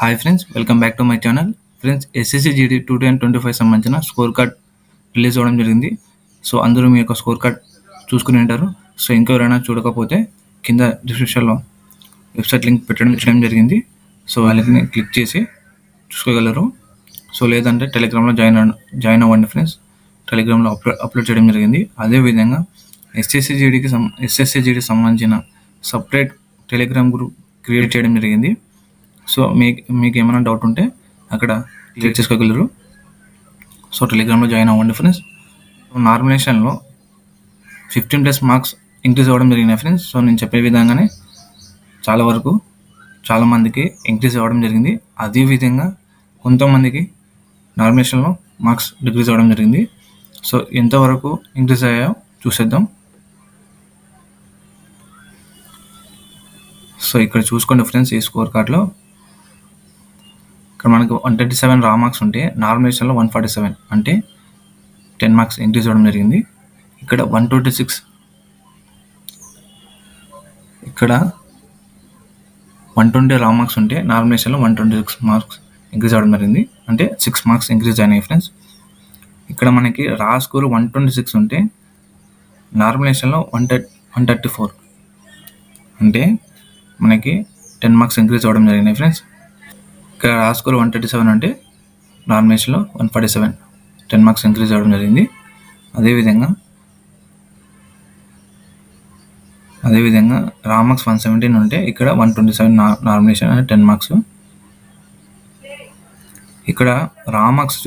Hi friends, welcome back to my channel. Friends, SSC GD 2025 సంబంధించిన score card release అవ్వడం జరిగింది. So అందరూ మీ యొక్క స్కోర్ కార్డ్ చూసుకుని ఉంటారు. సో ఇంకెవరైనా చూడకపోతే కింద డిస్క్రిప్షన్లో వెబ్సైట్ లింక్ పెట్టడం జరిగింది. సో ఆ లింక్ని క్లిక్ చేసి చూసుకోగలరు. సో లేదంటే టెలిగ్రామ్లో జాయిన్ అవ్వండి ఫ్రెండ్స్. టెలిగ్రామ్లో అప్లోడ్ చేయడం జరిగింది. అదేవిధంగా ఎస్ఎస్సి జీడీకి సంబంధించిన సపరేట్ టెలిగ్రామ్ గ్రూప్ క్రియేట్ చేయడం జరిగింది. సో మీకు ఏమైనా డౌట్ ఉంటే అక్కడ క్లిక్ చేసుకోగలరు. సో టెలిగ్రామ్లో జాయిన్ అవ్వండి ఫ్రెండ్స్. నామినేషన్లో 15+ మార్క్స్ ఇంక్రీజ్ అవ్వడం జరిగినాయి ఫ్రెండ్స్. సో నేను చెప్పే విధంగానే చాలామందికి ఇంక్రీజ్ అవ్వడం జరిగింది. అదేవిధంగా కొంతమందికి నామినేషన్లో మార్క్స్ డిక్రీజ్ అవ్వడం జరిగింది. సో ఎంతవరకు ఇంక్రీజ్ అయ్యాయో చూసేద్దాం. సో ఇక్కడ చూసుకోండి ఫ్రెండ్స్, ఈ స్కోర్ కార్డ్లో ఇక్కడ మనకు 137 రా మార్క్స్ ఉంటే నామినేషన్లో 147 అంటే 10 మార్క్స్ ఇంక్రీజ్ అవ్వడం జరిగింది. ఇక్కడ 126 ఇక్కడ 120 రా మార్క్స్ ఉంటే నామినేషన్లో 126 మార్క్స్ ఇంక్రీజ్ అవ్వడం జరిగింది. అంటే 6 మార్క్స్ ఇంక్రీజ్ అయినాయి ఫ్రెండ్స్. ఇక్కడ మనకి రా స్కోర్ 126 ఉంటే నామినేషన్లో 134 అంటే మనకి 10 మార్క్స్ ఇంక్రీజ్ అవ్వడం జరిగినాయి ఫ్రెండ్స్. ఇక్కడ రా స్కోర్ 137 అంటే నామినేషన్లో 147 10 మార్క్స్ ఇంక్రీజ్ అవ్వడం జరిగింది. అదేవిధంగా రా మార్క్స్ 117 ఉంటే ఇక్కడ 127 నామినేషన్ అంటే 10 మార్క్స్. ఇక్కడ రా మార్క్స్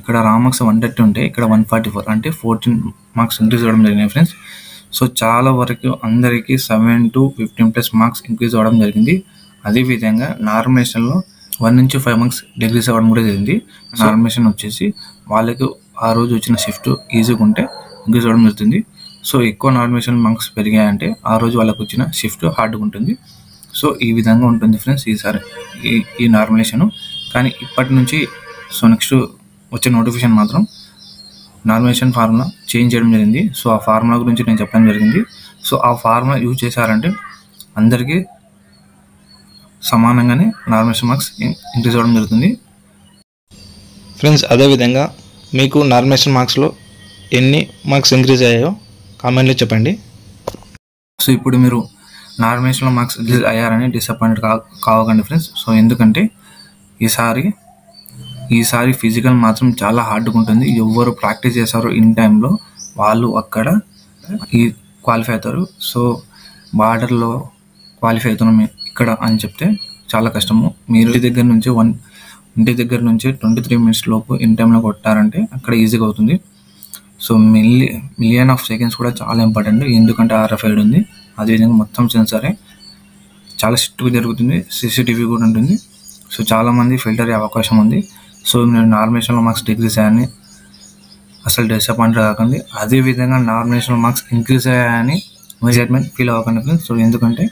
ఇక్కడ రా మార్క్స్ 130 ఉంటే ఇక్కడ 144 అంటే 14 మార్క్స్ ఇంక్రీజ్ అవ్వడం జరిగినాయి ఫ్రెండ్స్. సో చాలా వరకు అందరికీ 7 to 15+ మార్క్స్ ఇంక్రీజ్ అవ్వడం జరిగింది. అదేవిధంగా నామినేషన్లో 1 నుంచి 5 మార్క్స్ డిక్రీజ్ అవ్వడం కూడా జరిగింది. నామినేషన్ వచ్చేసి వాళ్ళకి ఆ రోజు వచ్చిన షిఫ్ట్ ఈజీగా ఉంటే ఇంక్రీజ్ అవ్వడం జరుగుతుంది. సో ఎక్కువ నామినేషన్ మార్క్స్ పెరిగాయంటే ఆ రోజు వాళ్ళకి వచ్చిన షిఫ్ట్ హార్డ్గా ఉంటుంది. సో ఈ విధంగా ఉంటుంది ఫ్రెండ్స్ ఈసారి ఈ నామినేషను. కానీ ఇప్పటి నుంచి నెక్స్ట్ వచ్చే నోటిఫికేషన్ మాత్రం నామినేషన్ ఫార్ములా చేంజ్ చేయడం జరిగింది. సో ఆ ఫార్ములా గురించి నేను చెప్పడం జరిగింది. సో ఆ ఫార్ములా యూజ్ చేశారంటే అందరికీ సమానంగానే నామినేషన్ మార్క్స్ ఇంక్రీజ్ అవ్వడం జరుగుతుంది ఫ్రెండ్స్. అదేవిధంగా మీకు నామినేషన్ మార్క్స్లో ఎన్ని మార్క్స్ ఇంక్రీజ్ అయ్యాయో కామెంట్లో చెప్పండి. సో ఇప్పుడు మీరు నామినేషన్లో మార్క్స్ ఇంక్రీజ్ అయ్యారని డిసప్పాయింట్ కావకండి ఫ్రెండ్స్. సో ఎందుకంటే ఈసారి ఫిజికల్ మాత్రం చాలా హార్డ్గా ఉంటుంది. ఎవరు ప్రాక్టీస్ చేశారో ఇన్ టైంలో వాళ్ళు అక్కడ క్వాలిఫై అవుతారు. సో బార్డర్లో క్వాలిఫై అవుతున్నాం ఇక్కడ అని చెప్తే చాలా కష్టము. మీరు ఇంటి దగ్గర నుంచి 23 minutes లోపు ఇన్ టైంలో కొట్టారంటే అక్కడ ఈజీగా అవుతుంది. సో మిలియన్ ఆఫ్ సెకండ్స్ కూడా చాలా ఇంపార్టెంట్. ఎందుకంటే RFID ఉంది. అదేవిధంగా మొత్తం సెన్సరే చాలా స్ట్రిక్ట్గా జరుగుతుంది. CCTV కూడా ఉంటుంది. సో చాలామంది ఫిల్టర్ అయ్యే అవకాశం ఉంది. సో నేను నామినేషన్లో మార్క్స్ డిక్రీజ్ అయ్యాయని అసలు డిసప్పాయింట్ కాకండి. అదేవిధంగా నామినేషన్లో మార్క్స్ ఇంక్రీజ్ అయ్యాయని మెజర్మెంట్ ఫీల్ అవ్వకండి ఫ్రెండ్స్. సో ఎందుకంటే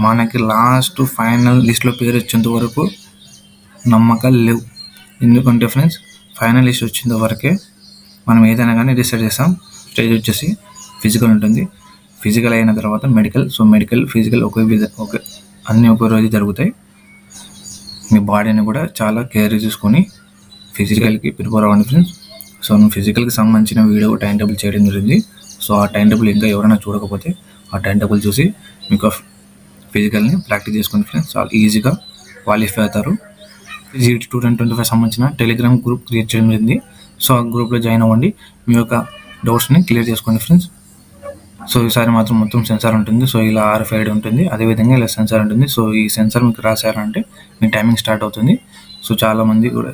మనకి లాస్ట్ ఫైనల్ లిస్ట్లో పేరు వచ్చేంత వరకు నమ్మకాలు లేవు. ఎందుకంటే ఫ్రెండ్స్ ఫైనల్ లిస్ట్ వచ్చేంత వరకే మనం ఏదైనా కానీ డిసైడ్ చేస్తాం. స్టేజ్ వచ్చేసి ఫిజికల్ ఉంటుంది. ఫిజికల్ అయిన తర్వాత మెడికల్. సో మెడికల్ ఫిజికల్ అన్నీ ఒకే రోజు జరుగుతాయి. మీ బాడీని కూడా చాలా కేర్ తీసుకొని ఫిజికల్కి ప్రిపేర్ అవ్వండి ఫ్రెండ్స్. సో నేను ఫిజికల్కి సంబంధించిన వీడియో టైం టేబుల్ చేయడం జరిగింది. సో ఆ టైం టేబుల్ ఇంకా ఎవరైనా చూడకపోతే ఆ టైం టేబుల్ చూసి మీకు ఫిజికల్ని ప్రాక్టీస్ చేసుకోండి ఫ్రెండ్స్. చాలా ఈజీగా క్వాలిఫై అవుతారు. జీడీ 2025 సంబంధించిన టెలిగ్రామ్ గ్రూప్ క్రియేట్ చేయడం జరిగింది. సో ఆ గ్రూప్లో జాయిన్ అవ్వండి. మీ యొక్క డౌట్స్ని క్లియర్ చేసుకోండి ఫ్రెండ్స్. సో ఈసారి మాత్రం మొత్తం సెన్సార్ ఉంటుంది. సో ఇలా RFID ఉంటుంది. అదేవిధంగా ఇలా సెన్సార్ ఉంటుంది. సో ఈ సెన్సార్ మీకు రాశారంటే మీ టైమింగ్ స్టార్ట్ అవుతుంది. సో చాలామంది కూడా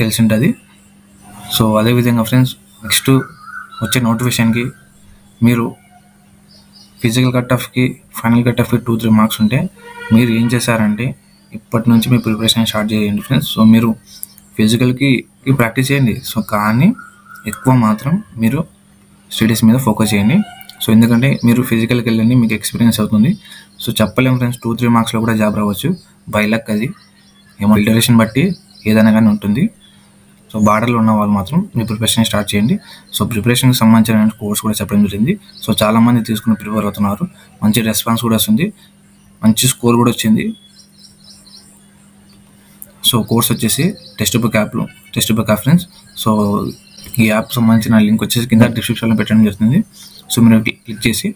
తెలిసి ఉంటుంది. సో అదేవిధంగా ఫ్రెండ్స్ నెక్స్ట్ వచ్చే నోటిఫికేషన్కి మీరు ఫిజికల్ కట్ ఆఫ్కి ఫైనల్ కట్ ఆఫ్కి 2-3 మార్క్స్ ఉంటే మీరు ఏం చేశారంటే ఇప్పటి నుంచి మీ ప్రిపరేషన్ స్టార్ట్ చేయండి ఫ్రెండ్స్. సో మీరు ఫిజికల్కి ప్రాక్టీస్ చేయండి. సో కానీ ఎక్కువ మాత్రం మీరు స్టడీస్ మీద ఫోకస్ చేయండి. సో ఎందుకంటే మీరు ఫిజికల్కి వెళ్ళండి, మీకు ఎక్స్పీరియన్స్ అవుతుంది. సో చెప్పలేము ఫ్రెండ్స్, 2-3 మార్క్స్లో కూడా జాబ్ రావచ్చు. బై లక్ అది ఏమో ఫిల్టరేషన్ బట్టి ఏదైనా కానీ ఉంటుంది. సో బార్డర్లో ఉన్న వాళ్ళు మాత్రం మీ ప్రిపరేషన్ స్టార్ట్ చేయండి. సో ప్రిపరేషన్కి సంబంధించిన కోర్స్ కూడా చెప్పడం జరిగింది. సో చాలామంది తీసుకుని ప్రిపేర్ అవుతున్నారు. మంచి రెస్పాన్స్ కూడా వస్తుంది. మంచి స్కోర్ కూడా వచ్చింది. సో కోర్స్ వచ్చేసి text book app friends. So ఈ యాప్ సంబంధించిన లింక్ వచ్చేసి కింద డిస్క్రిప్షన్లో పెట్టడం జరుగుతుంది. సో మీరు క్లిక్ చేసి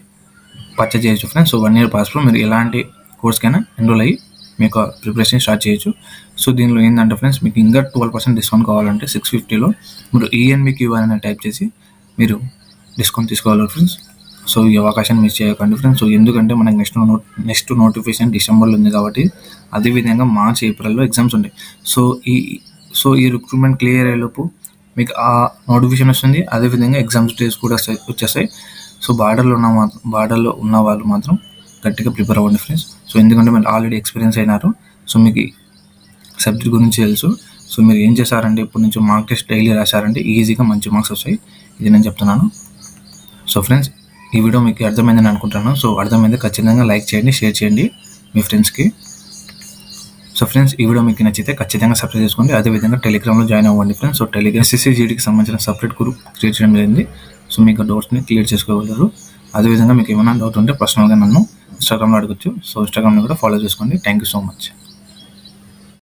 పర్చేజ్ చేయొచ్చు ఫ్రెండ్స్. సో 1 year పాస్లో మీరు ఎలాంటి కోర్స్కైనా ఎన్రోల్ అయ్యి మీ యొక్క ప్రిపరేషన్ స్టార్ట్ చేయొచ్చు. సో దీనిలో ఏంటంటే ఫ్రెండ్స్, మీకు ఇంకా 12% డిస్కౌంట్ కావాలంటే 650లో మీరు ENVQR అని టైప్ చేసి మీరు డిస్కౌంట్ తీసుకోవాలి ఫ్రెండ్స్. సో ఈ అవకాశాన్ని మిస్ చేయకండి ఫ్రెండ్స్. సో ఎందుకంటే మనకి నెక్స్ట్ నోటిఫికేషన్ డిసెంబర్లో ఉంది కాబట్టి, అదేవిధంగా మార్చ్ ఏప్రిల్లో ఎగ్జామ్స్ ఉంటాయి. సో ఈ రిక్రూట్మెంట్ క్లియర్ అయ్యేలోపు మీకు ఆ నోటిఫికేషన్ వస్తుంది, అదేవిధంగా ఎగ్జామ్స్ డేస్ కూడా వచ్చేస్తాయి. సో బార్డర్లో ఉన్న వాళ్ళు మాత్రం గట్టిగా ప్రిపేర్ అవ్వండి ఫ్రెండ్స్. సో ఎందుకంటే మీరు ఆల్రెడీ ఎక్స్పీరియన్స్ అయినారు. సో మీకు సబ్జెక్ట్ గురించి తెలుసు. సో మీరు ఏం చేశారంటే ఇప్పటి నుంచి మార్క్ టెస్ట్ డైలీ రాశారంటే ఈజీగా మంచి మార్క్స్ వస్తాయి. ఇది నేను చెప్తున్నాను. సో ఫ్రెండ్స్, ఈ వీడియో మీకు అర్థమైందని అనుకుంటున్నాను. సో అర్థమైంది ఖచ్చితంగా లైక్ చేయండి, షేర్ చేయండి మీ ఫ్రెండ్స్కి. సో ఫ్రెండ్స్, ఈ వీడియో మీకు నచ్చితే ఖచ్చితంగా సబ్స్క్రైబ్ చేసుకోండి. అదేవిధంగా టెలిగ్రామ్లో జాయిన్ అవ్వండి ఫ్రెండ్స్. సో టెలిగ్రామ్ SSC/GDకి సంబంధించిన సపరేట్ గ్రూప్ క్రియేట్ చేయడం జరిగింది. సో మీకు డౌట్స్ని క్లియర్ చేసుకోగలరు. అదేవిధంగా మీకు ఏమైనా డౌట్ ఉంటే పర్సనల్గా నన్ను ఇన్స్టాగ్రామ్లో అడగచ్చు. సో ఇన్స్టాగ్రామ్లో కూడా ఫాలో చేసుకోండి. Thank you so much.